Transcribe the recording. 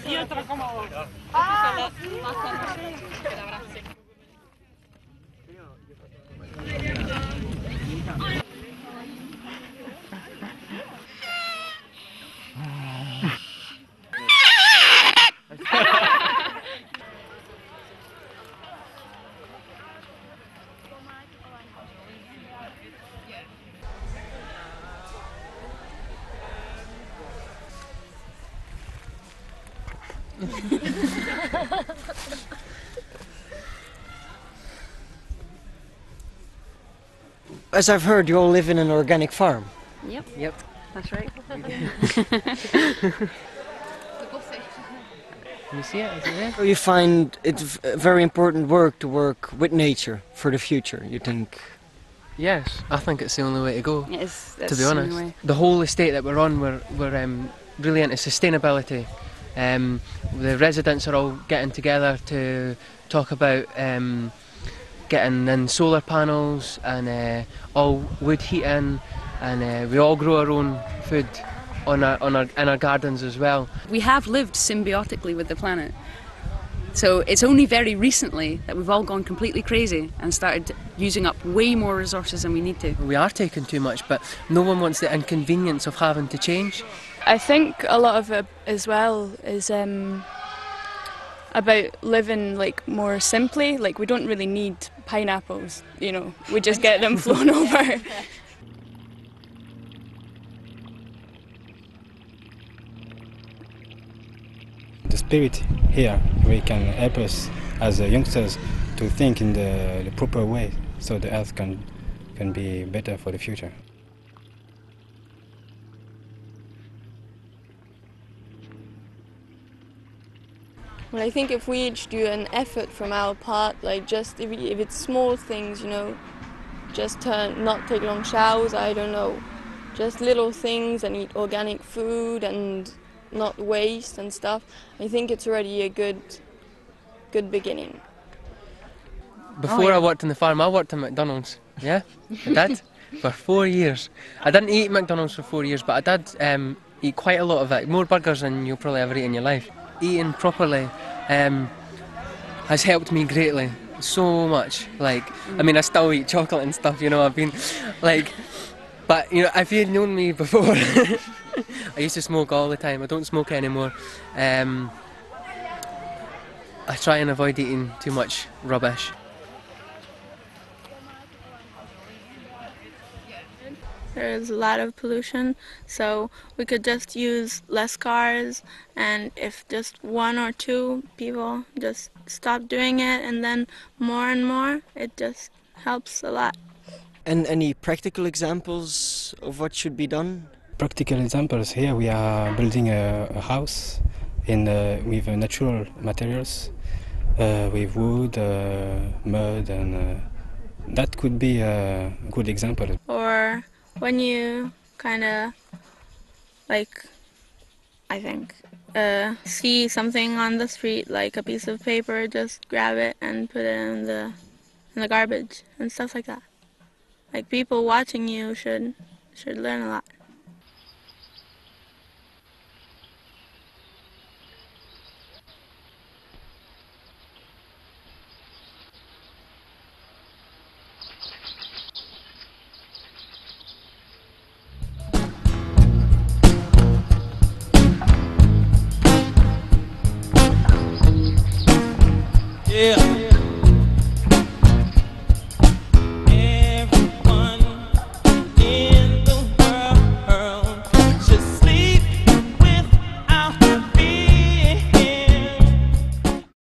dietro como... As I've heard, you all live in an organic farm. Yep, that's right. Can you see it? Is it there? So you find it very important work to work with nature for the future, you think? Yes, I think it's the only way to go. It is, To be honest, the whole estate that we're on, we're really into sustainability. The residents are all getting together to talk about getting in solar panels and all wood heating, and we all grow our own food in our gardens as well. We have lived symbiotically with the planet. So it's only very recently that we've all gone completely crazy and started using up way more resources than we need to. We are taking too much, but no one wants the inconvenience of having to change. I think a lot of it as well is about living like more simply. Like, we don't really need pineapples, you know, we just get them flown over. The spirit here, we can help us as youngsters to think in the proper way, so the earth can be better for the future. Well, I think if we each do an effort from our part, like just if it's small things, you know, just not take long showers, I don't know, just little things and eat organic food and not waste and stuff, I think it's already a good beginning. Before I worked on the farm, I worked at McDonald's, yeah, I did, for 4 years. I didn't eat McDonald's for 4 years, but I did eat quite a lot of it, more burgers than you'll probably ever eat in your life. Eating properly has helped me greatly, so much. Like, I mean, I still eat chocolate and stuff, you know, I've been, like, but, you know, if you'd known me before, I used to smoke all the time. I don't smoke anymore. I try and avoid eating too much rubbish. There's a lot of pollution, so we could just use less cars, and if just 1 or 2 people just stop doing it, and then more and more, it just helps a lot. And any practical examples of what should be done? Practical examples, here we are building a house with natural materials, with wood, mud, and that could be a good example. Or when you kind of, like, I think, see something on the street, like a piece of paper, just grab it and put it in the garbage and stuff like that. Like, people watching you should learn a lot. Yeah.